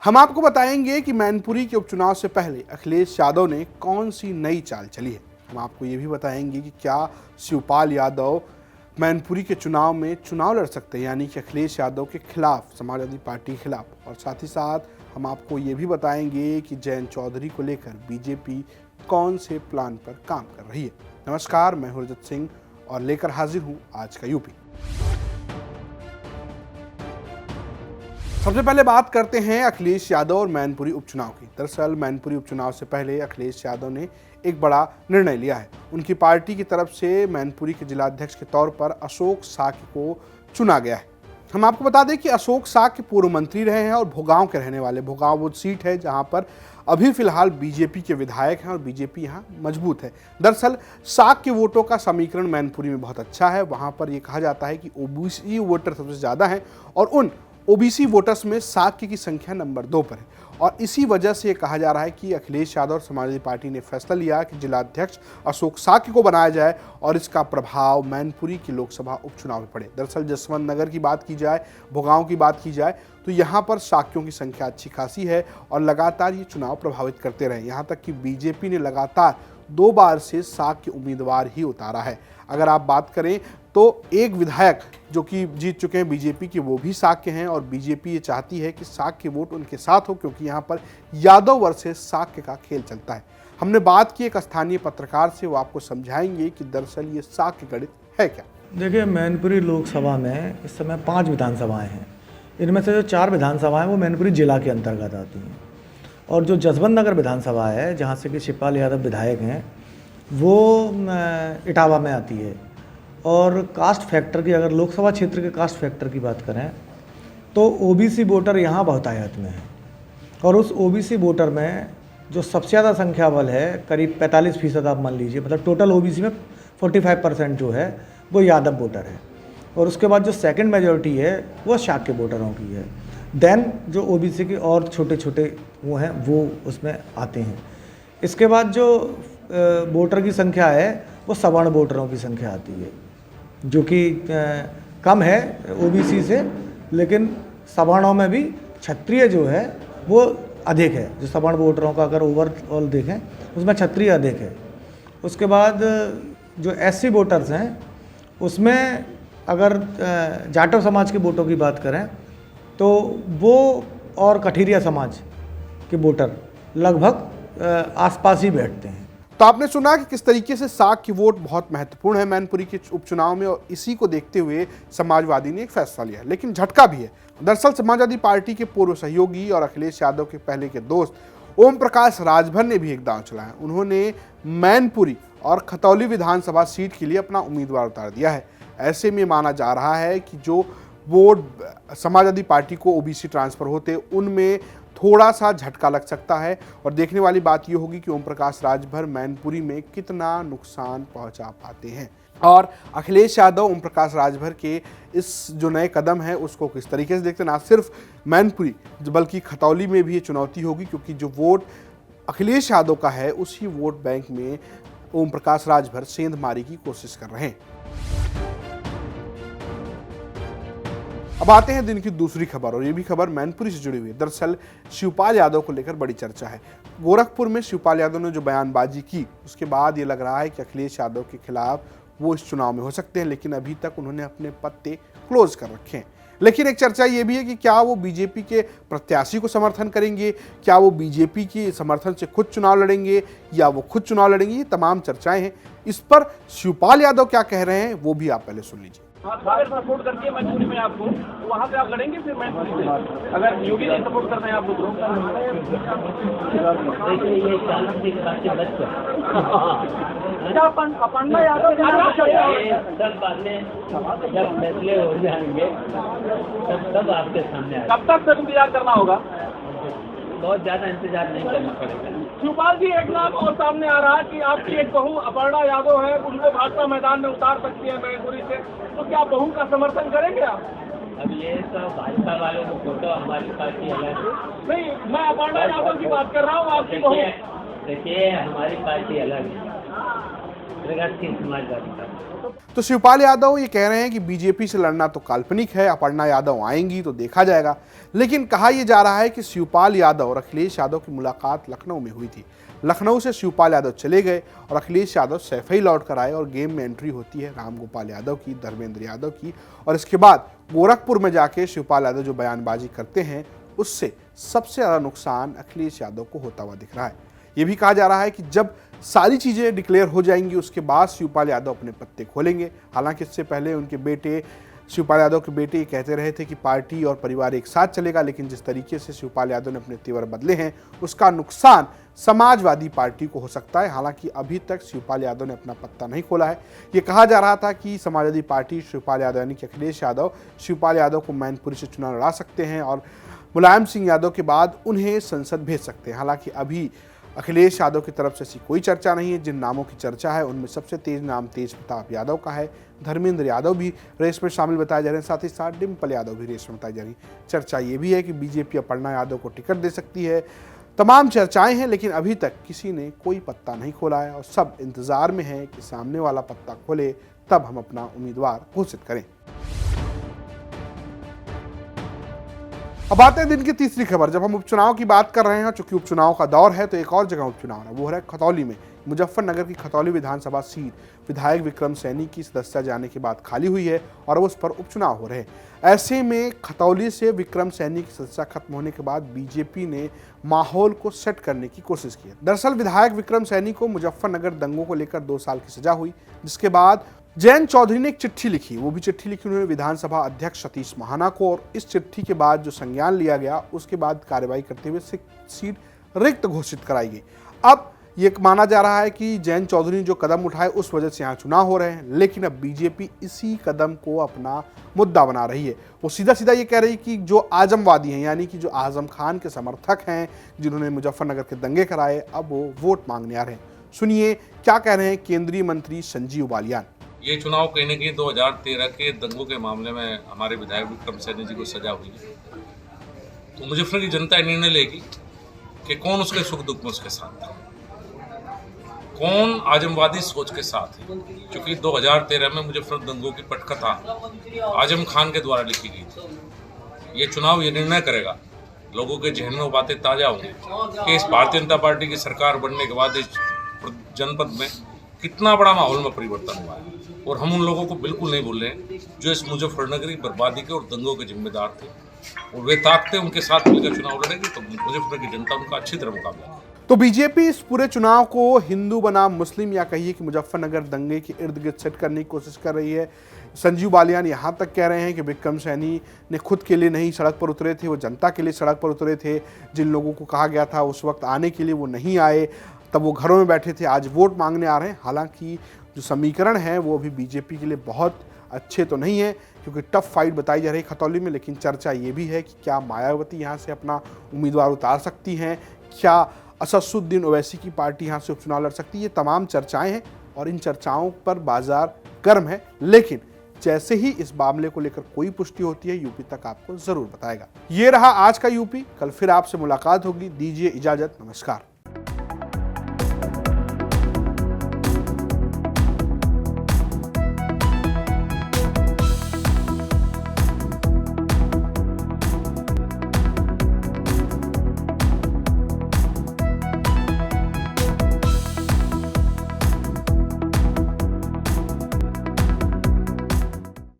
हम आपको बताएंगे कि मैनपुरी के उपचुनाव से पहले अखिलेश यादव ने कौन सी नई चाल चली है। हम आपको ये भी बताएंगे कि क्या शिवपाल यादव मैनपुरी के चुनाव में चुनाव लड़ सकते हैं, यानी कि अखिलेश यादव के खिलाफ, समाजवादी पार्टी के खिलाफ। और साथ ही साथ हम आपको ये भी बताएंगे कि जयंत चौधरी को लेकर बीजेपी कौन से प्लान पर काम कर रही है। नमस्कार, मैं हूं रजत सिंह और लेकर हाजिर हूं आज का यूपी। सबसे पहले बात करते हैं अखिलेश यादव और मैनपुरी उपचुनाव की। दरअसल मैनपुरी उपचुनाव से पहले अखिलेश यादव ने एक बड़ा निर्णय लिया है। उनकी पार्टी की तरफ से मैनपुरी के जिलाध्यक्ष के तौर पर अशोक साक्य को चुना गया है। हम आपको बता दें कि अशोक साक्य पूर्व मंत्री रहे हैं और भोगांव के रहने वाले। भोगांव वो सीट है जहां पर अभी फिलहाल बीजेपी के विधायक हैं और बीजेपी यहां मजबूत है। दरअसल साक्य वोटों का समीकरण मैनपुरी में बहुत अच्छा है। वहां पर यह कहा जाता है कि ओबीसी वोटर सबसे ज्यादा हैं और उन ओबीसी वोटर्स में साक्य की संख्या नंबर 2 पर है। और इसी वजह से ये कहा जा रहा है कि अखिलेश यादव और समाजवादी पार्टी ने फैसला लिया कि जिलाध्यक्ष अशोक साक्य को बनाया जाए और इसका प्रभाव मैनपुरी की लोकसभा उपचुनाव में पड़े। दरअसल जसवंत नगर की बात की जाए, भोगांव की बात की जाए तो यहाँ पर साक्यों की संख्या अच्छी खासी है और लगातार ये चुनाव प्रभावित करते रहे। यहाँ तक कि बीजेपी ने लगातार 2 बार से साक्य उम्मीदवार ही उतारा है। अगर आप बात करें तो एक विधायक जो कि जीत चुके हैं बीजेपी के, वो भी साक्य हैं और बीजेपी ये चाहती है कि साक्य वोट उनके साथ हो, क्योंकि यहाँ पर यादव वर्सेस साक्य का खेल चलता है। हमने बात की एक स्थानीय पत्रकार से, वो आपको समझाएंगे कि दरअसल ये साक्य गणित है क्या। देखिए, मैनपुरी लोकसभा में इस समय 5 विधानसभाएं हैं। इनमें से जो 4 विधानसभाएं वो मैनपुरी जिला के अंतर्गत आती हैं और जो जसवंत नगर विधानसभा है, जहाँ से कि शिवपाल यादव विधायक हैं, वो इटावा में आती है। और कास्ट फैक्टर की, अगर लोकसभा क्षेत्र के कास्ट फैक्टर की बात करें तो ओबीसी वोटर यहाँ बहुतायत में है और उस ओबीसी वोटर में जो सबसे ज़्यादा संख्या बल है, करीब 45% आप मान लीजिए, मतलब टोटल ओबीसी में 45% जो है वो यादव वोटर है। और उसके बाद जो सेकंड मेजॉरिटी है वो शाक्य वोटरों की है। देन जो ओबीसी के और छोटे छोटे वो हैं वो उसमें आते हैं। इसके बाद जो वोटर की संख्या है वो सवर्ण वोटरों की संख्या आती है, जो कि कम है ओबीसी से, लेकिन सवर्णों में भी क्षत्रिय जो है वो अधिक है। जो सवर्ण वोटरों का अगर ओवरऑल देखें उसमें क्षत्रिय अधिक है। उसके बाद जो एससी वोटर्स हैं उसमें अगर जाटव समाज के वोटों की बात करें तो वो और कठिरिया समाज के वोटर लगभग आसपास ही बैठते हैं। तो आपने सुना कि किस तरीके से साक्य वोट बहुत महत्वपूर्ण है मैनपुरी के उपचुनाव में, और इसी को देखते हुए समाजवादी ने एक फैसला लिया। लेकिन झटका भी है। दरअसल समाजवादी पार्टी के पूर्व सहयोगी और अखिलेश यादव के पहले के दोस्त ओम प्रकाश राजभर ने भी एक दांव चलाया। उन्होंने मैनपुरी और खतौली विधानसभा सीट के लिए अपना उम्मीदवार उतार दिया है। ऐसे में माना जा रहा है कि जो वोट समाजवादी पार्टी को ओबीसी ट्रांसफर होते उनमें थोड़ा सा झटका लग सकता है। और देखने वाली बात यह होगी कि ओम प्रकाश राजभर मैनपुरी में कितना नुकसान पहुंचा पाते हैं और अखिलेश यादव ओम प्रकाश राजभर के इस जो नए कदम है उसको किस तरीके से देखते हैं। ना सिर्फ मैनपुरी बल्कि खतौली में भी ये चुनौती होगी, क्योंकि जो वोट अखिलेश यादव का है उसी वोट बैंक में ओम प्रकाश राजभर सेंधमारी की कोशिश कर रहे हैं। अब आते हैं दिन की दूसरी खबर, और ये भी खबर मैनपुरी से जुड़ी हुई है। दरअसल शिवपाल यादव को लेकर बड़ी चर्चा है। गोरखपुर में शिवपाल यादव ने जो बयानबाजी की उसके बाद ये लग रहा है कि अखिलेश यादव के खिलाफ वो इस चुनाव में हो सकते हैं, लेकिन अभी तक उन्होंने अपने पत्ते क्लोज कर रखे हैं। लेकिन एक चर्चा ये भी है कि क्या वो बीजेपी के प्रत्याशी को समर्थन करेंगे, क्या वो बीजेपी के समर्थन से खुद चुनाव लड़ेंगे या वो खुद चुनाव लड़ेंगे, ये तमाम चर्चाएं हैं। इस पर शिवपाल यादव क्या कह रहे हैं वो भी आप पहले सुन लीजिए। अगर सपोर्ट करती है मैनपुरी में आपको, तो वहाँ पे आप लड़ेंगे फिर मैनपुरी में? अगर योगी नहीं सपोर्ट करते हैं आपको तो देखिए, ये चालक की खातिर बच्चा अपन्ना यादव सब बातें जब फैसले हो जाएंगे तब आपके सामने आएगा। कब तक इंतजार करना होगा? बहुत ज़्यादा इंतजार नहीं करना पड़ेगा। शिवपाल जी, एक नाम और सामने आ रहा है कि आपकी एक बहू अपर्णा यादव है, उनको भाजपा मैदान में उतार सकती है मैनपुरी से, तो क्या बहू का समर्थन करेंगे आप? अब ये सब भाजपा वालों को फोटो, हमारी पार्टी अलग है। नहीं, मैं अपर्णा यादव की बात कर रहा हूँ, आपकी बहू। देखिए, हमारी पार्टी अलग है प्रगतिशील समाजवादी पार्टी। तो शिवपाल यादव ये कह रहे हैं कि बीजेपी से लड़ना तो काल्पनिक है, अपर्णा यादव आएंगी तो देखा जाएगा। लेकिन कहा यह जा रहा है कि शिवपाल यादव और अखिलेश यादव की मुलाकात लखनऊ में हुई थी। लखनऊ से शिवपाल यादव चले गए और अखिलेश यादव सैफई लौट कर आए और गेम में एंट्री होती है रामगोपाल यादव की, धर्मेंद्र यादव की, और इसके बाद गोरखपुर में जाके शिवपाल यादव जो बयानबाजी करते हैं उससे सबसे ज़्यादा नुकसान अखिलेश यादव को होता हुआ दिख रहा है। ये भी कहा जा रहा है कि जब सारी चीज़ें डिक्लेयर हो जाएंगी उसके बाद शिवपाल यादव अपने पत्ते खोलेंगे। हालांकि इससे पहले उनके बेटे, शिवपाल यादव के बेटे, ये कहते रहे थे कि पार्टी और परिवार एक साथ चलेगा, लेकिन जिस तरीके से शिवपाल यादव ने अपने तेवर बदले हैं उसका नुकसान समाजवादी पार्टी को हो सकता है। हालांकि अभी तक शिवपाल यादव ने अपना पत्ता नहीं खोला है। ये कहा जा रहा था कि समाजवादी पार्टी शिवपाल यादव यानी कि अखिलेश यादव शिवपाल यादव को मैनपुरी से चुनाव लड़ा सकते हैं और मुलायम सिंह यादव के बाद उन्हें संसद भेज सकते हैं। हालांकि अभी अखिलेश यादव की तरफ से ऐसी कोई चर्चा नहीं है। जिन नामों की चर्चा है उनमें सबसे तेज नाम तेज प्रताप यादव का है। धर्मेंद्र यादव भी रेस में शामिल बताए जा रहे हैं, साथ ही साथ डिम्पल यादव भी रेस में बताई जा रही हैं। चर्चा ये भी है कि बीजेपी अपर्णा यादव को टिकट दे सकती है। तमाम चर्चाएं हैं, लेकिन अभी तक किसी ने कोई पत्ता नहीं खोला है और सब इंतजार में है कि सामने वाला पत्ता खोले तब हम अपना उम्मीदवार घोषित करें। अब आते हैं दिन की तीसरी खबर। जब हम उपचुनाव की बात कर रहे हैं, चूंकि उपचुनाव का दौर है, तो एक और जगह उपचुनाव है, वो है खतौली में। मुजफ्फरनगर की खतौली विधानसभा सीट विधायक विक्रम सैनी की सदस्यता जाने के बाद खाली हुई है और उस पर उपचुनाव हो रहे हैं। ऐसे में खतौली से विक्रम सैनी की सदस्यता खत्म होने के बाद बीजेपी ने माहौल को सेट करने की कोशिश की है। दरअसल विधायक विक्रम सैनी को मुजफ्फरनगर दंगों को लेकर 2 साल की सजा हुई, जिसके बाद जयंत चौधरी ने एक चिट्ठी लिखी। वो भी चिट्ठी लिखी उन्होंने विधानसभा अध्यक्ष सतीश महाना को, और इस चिट्ठी के बाद जो संज्ञान लिया गया उसके बाद कार्रवाई करते हुए सीट रिक्त घोषित कराई गई। अब ये माना जा रहा है कि जयंत चौधरी ने जो कदम उठाए उस वजह से यहाँ चुनाव हो रहे हैं, लेकिन अब बीजेपी इसी कदम को अपना मुद्दा बना रही है। वो सीधा सीधा ये कह रही कि जो आजमवादी हैं, यानी कि जो आजम खान के समर्थक हैं जिन्होंने मुजफ्फरनगर के दंगे कराए, अब वो वोट मांगने आ रहे हैं। सुनिए क्या कह रहे हैं केंद्रीय मंत्री संजीव बालियान। ये चुनाव कहीं न कहीं 2013 के दंगों के मामले में हमारे विधायक विक्रम सैनी जी को सजा हुई है। तो मुजफ्फरनगर की जनता निर्णय लेगी कि कौन उसके सुख दुख में उसके साथ था, कौन आजमवादी सोच के साथ है। क्योंकि 2013 में मुजफ्फरनगर दंगों की पटकथा आजम खान के द्वारा लिखी गई थी। ये चुनाव ये निर्णय करेगा, लोगों के जहन में वो बातें ताज़ा होंगी कि इस भारतीय जनता पार्टी की सरकार बनने के बाद इस जनपद में कितना बड़ा माहौल में परिवर्तन हुआ है। और हम उन लोगों को बिल्कुल नहीं भूल रहे हैं जो इस मुजफ्फरनगर की बर्बादी के और दंगों के जिम्मेदार थे, और वे ताकतें उनके साथ मिलकर चुनाव लड़ेगी तो मुजफ्फरनगर की जनता उनका अच्छी तरह मुकाबला। तो बीजेपी इस पूरे चुनाव को हिंदू बनाम मुस्लिम या कहिए कि मुजफ्फरनगर दंगे के इर्द गिर्द सेट करने की कोशिश कर रही है। संजीव बालियान यहाँ तक कह रहे हैं कि विक्रम सैनी ने खुद के लिए नहीं सड़क पर उतरे थे, वो जनता के लिए सड़क पर उतरे थे। जिन लोगों को कहा गया था उस वक्त आने के लिए वो नहीं आए, तब वो घरों में बैठे थे, आज वोट मांगने आ रहे हैं। हालांकि जो समीकरण है वो अभी बीजेपी के लिए बहुत अच्छे तो नहीं है, क्योंकि टफ फाइट बताई जा रही है खतौली में। लेकिन चर्चा ये भी है कि क्या मायावती यहाँ से अपना उम्मीदवार उतार सकती हैं, क्या असदुद्दीन ओवैसी की पार्टी यहाँ से उपचुनाव लड़ सकती है। ये तमाम चर्चाएं हैं और इन चर्चाओं पर बाजार गर्म है, लेकिन जैसे ही इस मामले को लेकर कोई पुष्टि होती है यूपी तक आपको जरूर बताएगा। ये रहा आज का यूपी। कल फिर आपसे मुलाकात होगी। दीजिए इजाजत, नमस्कार।